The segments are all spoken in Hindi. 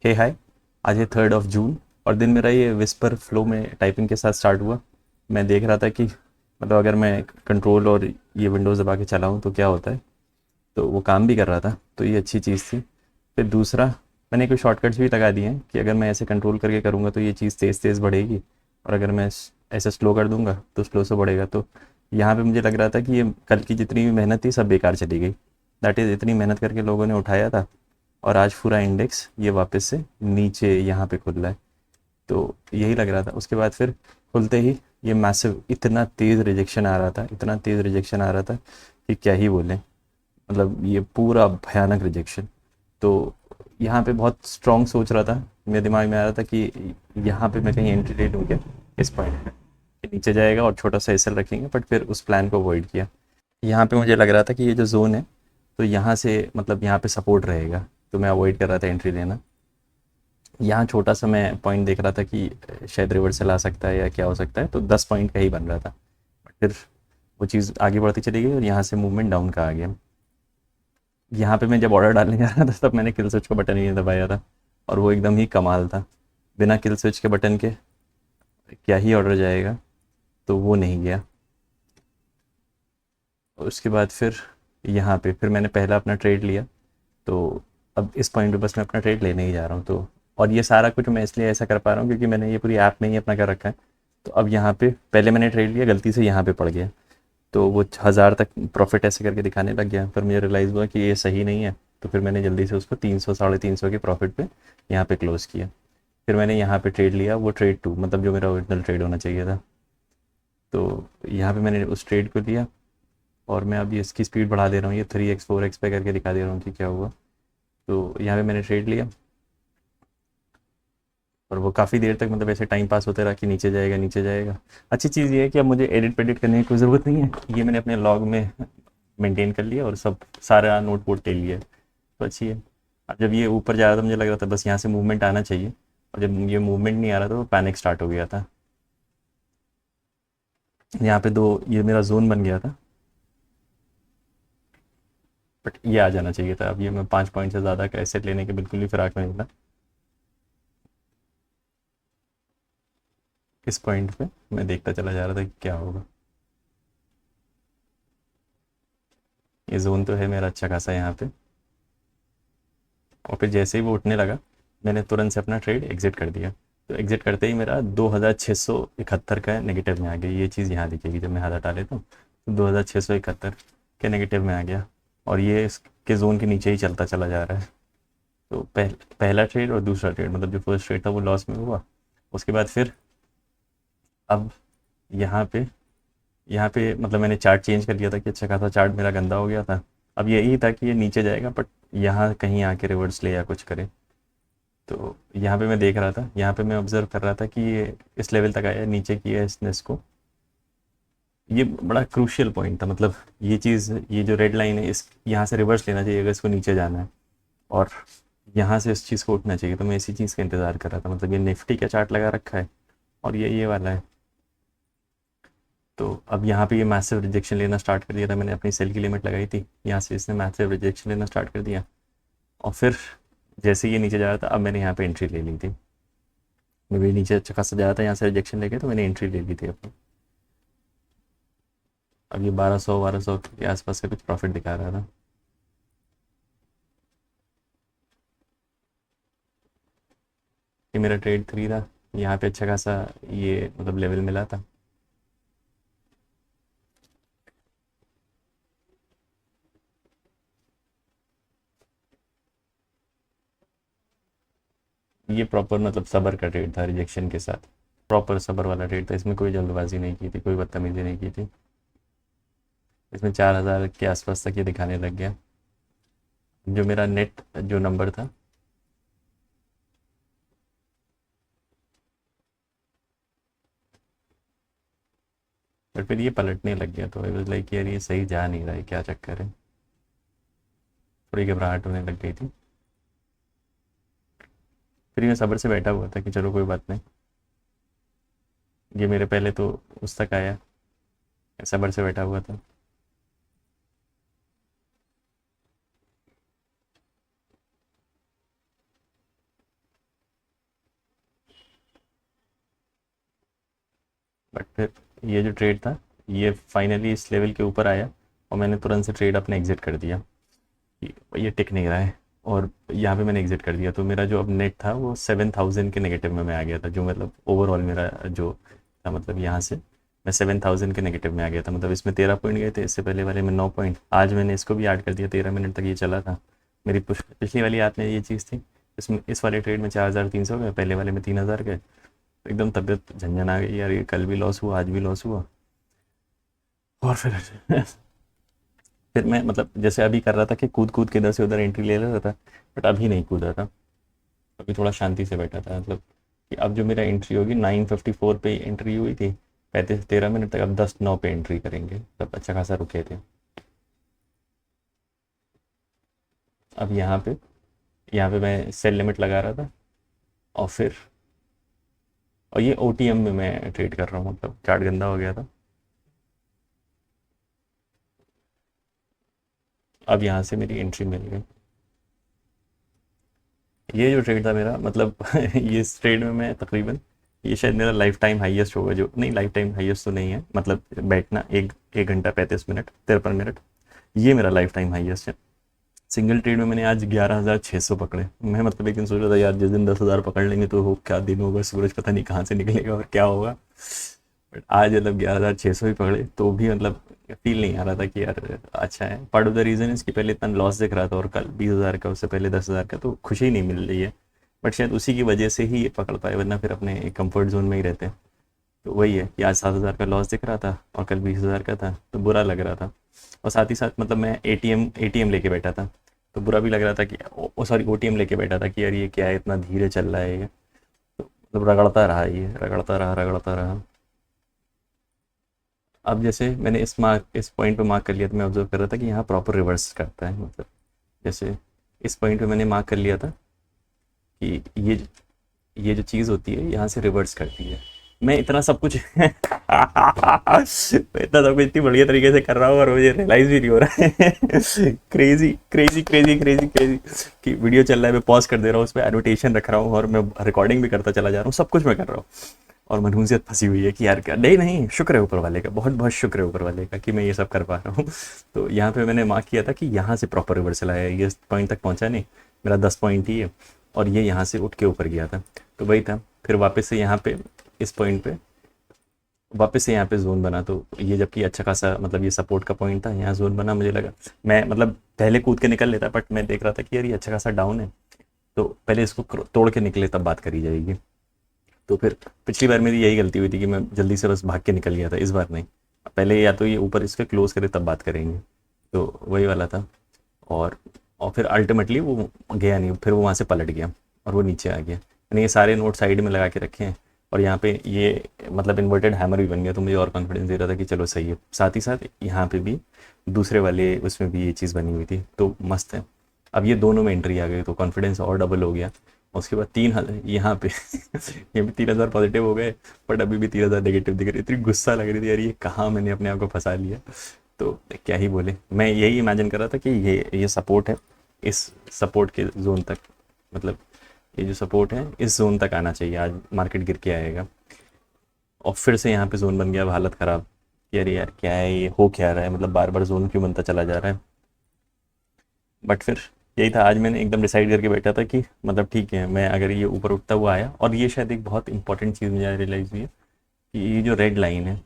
हे हाय। आज है 3 जून और दिन मेरा ये विस्पर फ्लो में टाइपिंग के साथ स्टार्ट हुआ। मैं देख रहा था कि मतलब अगर मैं कंट्रोल और ये विंडोज़ दबा के चलाऊँ तो क्या होता है। तो वो काम भी कर रहा था, तो ये अच्छी चीज़ थी। फिर दूसरा, मैंने कोई शॉर्टकट्स भी लगा दिए हैं कि अगर मैं ऐसे कंट्रोल करके करूँगा तो ये चीज़ तेज़ तेज़ बढ़ेगी, और अगर मैं ऐसे स्लो कर दूँगा तो स्लो से बढ़ेगा। तो यहाँ पे मुझे लग रहा था कि ये कल की जितनी भी मेहनत थी सब बेकार चली गई। दैट इज़, इतनी मेहनत करके लोगों ने उठाया था और आज पूरा इंडेक्स ये वापस से नीचे यहाँ पे खुल रहा है। तो यही लग रहा था। उसके बाद फिर खुलते ही ये मैसिव इतना तेज़ रिजेक्शन आ रहा था, इतना तेज़ रिजेक्शन आ रहा था कि क्या ही बोलें। मतलब ये पूरा भयानक रिजेक्शन। तो यहाँ पे बहुत स्ट्रॉन्ग सोच रहा था, मेरे दिमाग में आ रहा था कि यहाँ पे मैं कहीं एंट्री ले लूँ क्या इस पॉइंट पे, कि नीचे जाएगा और छोटा सा एसएल रखेंगे, बट फिर उस प्लान को अवॉइड किया। यहाँ पे मुझे लग रहा था कि ये जो जोन है, तो यहाँ से मतलब यहाँ पे सपोर्ट रहेगा, तो मैं अवॉइड कर रहा था एंट्री लेना। यहाँ छोटा सा मैं पॉइंट देख रहा था कि शायद रिवर्सल आ सकता है या क्या हो सकता है, तो 10 पॉइंट का ही बन रहा था। बट फिर वो चीज़ आगे बढ़ती चली गई और यहाँ से मूवमेंट डाउन का आ गया। यहाँ पे मैं जब ऑर्डर डालने जा रहा था तब मैंने किल स्विच का बटन ही नहीं दबाया था, और वो एकदम ही कमाल था। बिना किल स्विच के बटन के क्या ही ऑर्डर जाएगा, तो वो नहीं गया। और उसके बाद फिर यहाँ पे फिर मैंने पहला अपना ट्रेड लिया। तो अब इस पॉइंट पे बस मैं अपना ट्रेड लेने ही जा रहा हूँ। तो और ये सारा कुछ मैं इसलिए ऐसा कर पा रहा हूँ क्योंकि मैंने ये पूरी ऐप में ही अपना कर रखा है। तो अब यहाँ पे पहले मैंने ट्रेड लिया, गलती से यहाँ पे पड़ गया, तो वो 1000 तक प्रॉफिट ऐसे करके दिखाने लग गया। फिर मुझे रियलाइज़ हुआ कि ये सही नहीं है, तो फिर मैंने जल्दी से उसको 300 350 के प्रॉफिट पे यहाँ पे क्लोज़ किया। फिर मैंने यहाँ पे ट्रेड लिया, वो ट्रेड टू, मतलब जो मेरा ओरिजिनल ट्रेड होना चाहिए था। तो यहाँ पे मैंने उस ट्रेड को लिया, और मैं अभी इसकी स्पीड बढ़ा दे रहा हूँ, ये 3x 4x पे करके दिखा दे रहा हूँ कि क्या हुआ। तो यहाँ पे मैंने ट्रेड लिया, और वो काफ़ी देर तक मतलब ऐसे टाइम पास होते रहा कि नीचे जाएगा नीचे जाएगा। अच्छी चीज़ ये है कि अब मुझे एडिट पेडिट करने की कोई ज़रूरत नहीं है, ये मैंने अपने लॉग में मेंटेन कर लिया और सब सारा नोट वोट ले लिया है, तो अच्छी है। अब जब ये ऊपर जा रहा था मुझे लग रहा था बस यहाँ से मूवमेंट आना चाहिए, और जब ये मूवमेंट नहीं आ रहा था तो पैनिक स्टार्ट हो गया था। यहाँ पे दो, ये मेरा जोन बन गया था, बट ये आ जाना चाहिए था। अब ये मैं 5 पॉइंट से ज़्यादा का एसेट लेने के बिल्कुल भी फिराक में नहीं था। इस पॉइंट पे मैं देखता चला जा रहा था कि क्या होगा। ये जोन तो है मेरा अच्छा खासा यहाँ पे, और फिर जैसे ही वो उठने लगा मैंने तुरंत से अपना ट्रेड एग्जिट कर दिया। तो एग्जिट करते ही मेरा 2671 का नेगेटिव में आ गया। ये चीज़ यहाँ दिखेगी जब मैं हाथ हटा लेता हूँ, तो 2671 के नेगेटिव में आ गया, और ये इसके जोन के नीचे ही चलता चला जा रहा है। तो पहला ट्रेड और दूसरा ट्रेड, मतलब जो फर्स्ट ट्रेड था वो लॉस में हुआ। उसके बाद फिर अब यहाँ पे मतलब मैंने चार्ट चेंज कर लिया था कि अच्छा खासा चार्ट मेरा गंदा हो गया था। अब यही था कि ये नीचे जाएगा, बट यहाँ कहीं आके रिवर्स ले या कुछ करे। तो यहाँ पे मैं देख रहा था, यहाँ पे मैं ऑब्जर्व कर रहा था कि ये इस लेवल तक आया, नीचे किया इसने इसको। ये बड़ा क्रूशियल पॉइंट था, मतलब ये चीज़, ये जो रेड लाइन है, इस यहाँ से रिवर्स लेना चाहिए अगर इसको नीचे जाना है, और यहाँ से इस चीज़ को उठना चाहिए। तो मैं इसी चीज़ का इंतज़ार कर रहा था। मतलब ये निफ्टी का चार्ट लगा रखा है, और ये वाला है। तो अब यहाँ पे ये मैसिव रिजेक्शन लेना स्टार्ट कर दिया था। मैंने अपनी सेल की लिमिट लगाई थी, यहाँ से इसने मैसिव रिजेक्शन लेना स्टार्ट कर दिया, और फिर जैसे ये नीचे जा रहा था अब मैंने यहाँ पे एंट्री ले ली थी। मैं भी नीचे अच्छा खासा जा रहा था, यहाँ से रिजेक्शन लेके तो मैंने एंट्री ले ली थी अपनी। अब ये 1200 के आसपास से कुछ प्रॉफिट दिखा रहा था। ये मेरा ट्रेड 3 था, यहाँ पे अच्छा खासा ये मतलब लेवल मिला था। ये प्रॉपर मतलब सबर का ट्रेड था रिजेक्शन के साथ, प्रॉपर सबर वाला ट्रेड था। इसमें कोई जल्दबाजी नहीं की थी, कोई बदतमीजी नहीं की थी। इसमें 4000 के आसपास तक ये दिखाने लग गया, जो मेरा नेट जो नंबर था। बट फिर ये पलटने लग गया, तो आई वाज लाइक यार ये सही जा नहीं रहा है, क्या चक्कर है। थोड़ी घबराहट होने लग गई थी। फिर मैं सब्र से बैठा हुआ था कि चलो कोई बात नहीं। ये मेरे पहले तो उस तक आया, मैं सब्र से बैठा हुआ था। बट फिर ये जो ट्रेड था ये फाइनली इस लेवल के ऊपर आया और मैंने तुरंत से ट्रेड अपने एग्जिट कर दिया कि ये टिक नहीं रहा है। और यहाँ पे मैंने एग्जिट कर दिया तो मेरा जो अब नेट था वो 7,000 के नेगेटिव में मैं आ गया था, जो मतलब ओवरऑल मेरा जो था, मतलब यहाँ से मैं 7,000 के नेगेटिव में आ गया था। मतलब इसमें 13 पॉइंट गए थे, इससे पहले वाले में 9 पॉइंट। आज मैंने इसको भी ऐड कर दिया, 13 मिनट तक ये चला था। मेरी पिछली वाली ऐप में ये चीज़ थी, इसमें इस वाले ट्रेड में 4,300 गए, पहले वाले में 3,000 गए। एकदम तबीयत झंझन आ गई यार, ये कल भी लॉस हुआ, आज भी लॉस हुआ। और फिर फिर मैं मतलब जैसे अभी कर रहा था कि कूद कूद के इधर से उधर एंट्री ले रहा था, बट अभी नहीं कूदा था। अभी थोड़ा शांति से बैठा था, मतलब कि अब जो मेरा एंट्री होगी 9:54 पे एंट्री हुई थी, 35-13 मिनट तक, अब 10:09 पे एंट्री करेंगे, तब अच्छा खासा रुके थे। अब यहाँ पे मैं सेल लिमिट लगा रहा था। और फिर और ये ओटीएम में मैं ट्रेड कर रहा हूँ, मतलब चार्ट गंदा हो गया था। अब यहाँ से मेरी एंट्री मिल गई। ये जो ट्रेड था मेरा, मतलब ये इस ट्रेड में मैं तकरीबन, ये शायद मेरा लाइफ टाइम हाईएस्ट होगा, जो नहीं लाइफ टाइम हाईएस्ट तो नहीं है, मतलब बैठना एक एक घंटा 35 मिनट 53 मिनट, ये मेरा लाइफ टाइम हाईएस्ट है। सिंगल ट्रेड में मैंने आज 11,600 पकड़े। मैं मतलब एक दिन सोच रहा था यार जिस दिन 10,000 पकड़ लेंगे तो हो क्या दिन होगा, सूरज पता नहीं कहाँ से निकलेगा और क्या होगा। बट आज मतलब 11,600 ही पकड़े तो भी मतलब फील नहीं आ रहा था कि यार अच्छा है। पार्ट ऑफ द रीज़न इसकी पहले इतना लॉस दिख रहा था और कल 20,000 का, उससे पहले 10,000 का, तो खुशी नहीं मिल रही है। बट शायद उसी की वजह से ही ये पकड़ पाए, वरना फिर अपने कंफर्ट जोन में ही रहते हैं। तो वही है कि आज 7,000 का लॉस दिख रहा था और कल 20,000 का था, तो बुरा लग रहा था। और साथ ही साथ मतलब मैं एटीएम लेके बैठा था, तो बुरा भी लग रहा था कि सॉरी ओटीएम लेके बैठा था कि यार ये क्या है, इतना धीरे चल रहा है ये। तो मतलब रगड़ता रहा, ये रगड़ता रहा। अब जैसे मैंने इस पॉइंट पे मार्क कर लिया, तो मैं ऑब्जर्व कर रहा था कि यहाँ प्रॉपर रिवर्स करता है, मतलब जैसे इस पॉइंट पे मैंने मार्क कर लिया था कि ये जो चीज़ होती है यहाँ से रिवर्स करती है। मैं इतना सब कुछ मैं इतना सब कुछ इतनी बढ़िया तरीके से कर रहा हूँ और मुझे रियलाइज भी नहीं हो रहा है। Crazy crazy crazy crazy crazy कि वीडियो चल रहा है, मैं पॉज कर दे रहा हूँ, उस पर एनोटेशन रख रहा हूँ और मैं रिकॉर्डिंग भी करता चला जा रहा हूँ, सब कुछ मैं कर रहा हूँ। और मनहूसियत फंसी हुई है कि यार क्या, नहीं नहीं, शुक्र है ऊपर वाले का, बहुत बहुत शुक्र है ऊपर वाले का कि मैं ये सब कर पा रहा हूँ। तो यहाँ पे मैंने मार्क किया था कि यहाँ से प्रॉपर रिवर्सल आया, ये पॉइंट तक पहुँचा नहीं, मेरा 10 पॉइंट ही है, और ये यहाँ से उठ के ऊपर गया था। तो वही था, फिर वापस से यहाँ पे इस पॉइंट पे वापस से यहाँ पे जोन बना, तो ये जबकि अच्छा खासा मतलब ये सपोर्ट का पॉइंट था, यहाँ जोन बना, मुझे लगा मैं मतलब पहले कूद के निकल लेता, बट मैं देख रहा था कि यार ये अच्छा खासा डाउन है, तो पहले इसको तोड़ के निकले तब बात करी जाएगी। तो फिर पिछली बार मेरी यही गलती हुई थी कि मैं जल्दी से बस भाग के निकल गया था, इस बार नहीं, पहले या तो ये ऊपर इसके क्लोज करे तब बात करेंगे। तो वही वाला था। और और फिर अल्टीमेटली वो गया नहीं, फिर वो वहाँ से पलट गया और वो नीचे आ गया। मैंने ये सारे नोट साइड में लगा के रखे हैं और यहाँ पे ये मतलब इन्वर्टेड हैमर भी बन गया, तो मुझे और कॉन्फिडेंस दे रहा था कि चलो सही है। साथ ही साथ यहाँ पे भी दूसरे वाले उसमें भी ये चीज़ बनी हुई थी, तो मस्त है। अब ये दोनों में एंट्री आ गई तो कॉन्फिडेंस और डबल हो गया। उसके बाद 3,000 यहाँ पे ये भी 3,000 पॉजिटिव हो गए, बट अभी भी 3,000 नेगेटिव दिख रही, इतनी गुस्सा लग रही थी यार, ये कहाँ मैंने अपने आप को फंसा लिया। तो क्या ही बोले, मैं यही इमेजिन कर रहा था कि ये सपोर्ट है, इस सपोर्ट के जोन तक, मतलब ये जो सपोर्ट है इस जोन तक आना चाहिए, आज मार्केट गिर के आएगा। और फिर से यहाँ पे जोन बन गया, अब हालत ख़राब। यार यार क्या है ये, हो क्या रहा है, मतलब बार बार जोन क्यों बनता चला जा रहा है। बट फिर यही था, आज मैंने एकदम डिसाइड करके बैठा था कि मतलब ठीक है, मैं अगर ये ऊपर उठता हुआ आया, और ये शायद एक बहुत इंपॉर्टेंट चीज़ मुझे रियलाइज़ हुई है कि ये जो रेड लाइन है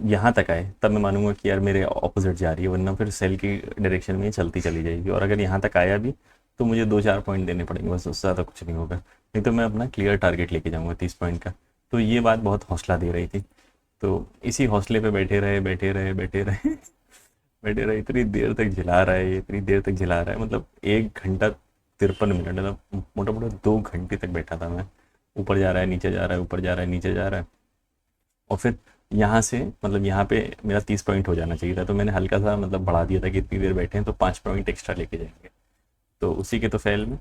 यहाँ तक आए तब मैं मानूंगा कि यार मेरे ऑपोजिट जा रही है, वरना फिर सेल की डायरेक्शन में ही चलती चली जाएगी। और अगर यहाँ तक आया भी तो मुझे 2-4 पॉइंट देने पड़ेंगे, बस उससे ज़्यादा कुछ नहीं होगा, नहीं तो मैं अपना क्लियर टारगेट लेके जाऊँगा 30 पॉइंट का। तो ये बात बहुत हौसला दे रही थी। तो इसी हौसले पे बैठे रहे बैठे रहे बैठे रहे बैठे रहे, इतनी देर तक झिला रहा है, इतनी देर तक झिला रहा है, मतलब 1 घंटा 53 मिनट, मतलब मोटा मोटा 2 घंटे तक बैठा था मैं। ऊपर जा रहा है नीचे जा रहा है, ऊपर जा रहा है नीचे जा रहा है। और फिर यहाँ से मतलब यहाँ पे मेरा 30 पॉइंट हो जाना चाहिए था, तो मैंने हल्का सा मतलब बढ़ा दिया था कि इतनी देर बैठे हैं तो 5 पॉइंट एक्स्ट्रा लेके जाएंगे। तो उसी के तो फैल में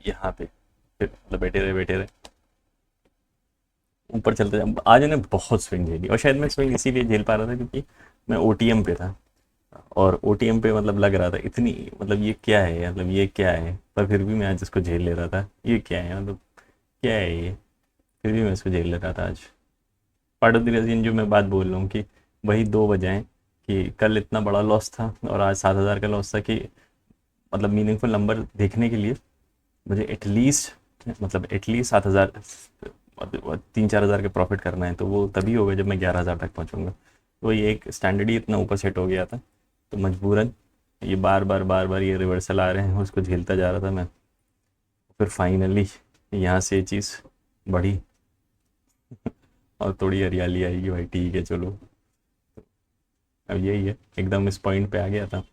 यहाँ पे फिर मतलब बैठे रहे ऊपर चलते जा। आज मैंने बहुत स्विंग झेली, और शायद मैं स्विंग इसीलिए झेल पा रहा था क्योंकि मैं ओटीएम पे था, और ओटीएम पे मतलब लग रहा था इतनी, मतलब ये क्या है, मतलब ये क्या है, पर फिर भी मैं आज इसको झेल ले रहा था, ये क्या है, मतलब क्या है ये, फिर भी मैं इसको झेल ले रहा था आज। पार्ट ऑफ द रीजन जो मैं बात बोल रहा हूँ कि वही दो वजह हैं कि कल इतना बड़ा लॉस था और आज 7,000 का लॉस था, कि मतलब मीनिंगफुल नंबर देखने के लिए मुझे एटलीस्ट, मतलब एटलीस्ट 7,000, मतलब 3-4 हज़ार का प्रॉफिट करना है, तो वो तभी होगा जब मैं 11,000 तक पहुंचूंगा। तो ये एक स्टैंडर्ड ही इतना ऊपर सेट हो गया था, तो मजबूरन ये बार बार ये रिवर्सल आ रहे हैं, उसको झेलता जा रहा था मैं। फिर फाइनली यहाँ से ये चीज़ बढ़ी और थोड़ी हरियाली आएगी भाई, ठीक है चलो। अब यही है, एकदम इस पॉइंट पे आ गया था।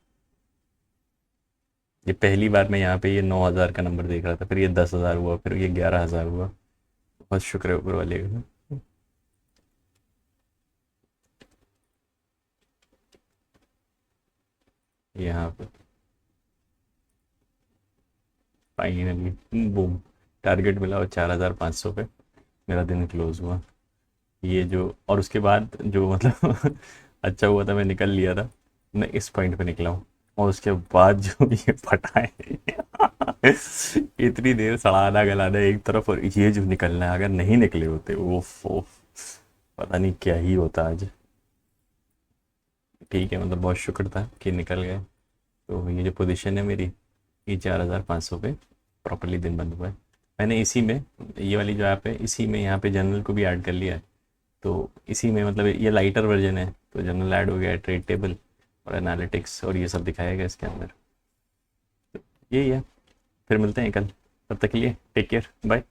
ये पहली बार मैं यहाँ पे ये 9,000 का नंबर देख रहा था, फिर ये 10,000 हुआ, फिर ये 11,000 हुआ। बहुत शुक्र है ऊपर वाले का। यहाँ पे फाइनली बूम, टारगेट मिला और 4,500 पे मेरा दिन क्लोज हुआ। ये जो, और उसके बाद जो मतलब अच्छा हुआ था मैं निकल लिया था, मैं इस पॉइंट पे निकला हूँ। और उसके बाद जो ये फटा है इतनी देर सड़ाना गलाना एक तरफ, और ये जो निकलना है, अगर नहीं निकले होते ओफ ओफ, पता नहीं क्या ही होता आज। ठीक है, मतलब बहुत शुक्र था कि निकल गए। तो ये जो पोजीशन है मेरी, ये 4,500 पे प्रॉपरली दिन बंद हुआ है। मैंने इसी में, ये वाली जो ऐप है इसी में यहाँ पे जनरल को भी ऐड कर लिया है। तो इसी में मतलब ये लाइटर वर्जन है, तो जनरल ऐड हो गया है, ट्रेड टेबल और एनालिटिक्स और ये सब दिखाएगा इसके अंदर। यही है, फिर मिलते हैं कल, तब तक के लिए टेक केयर, बाय।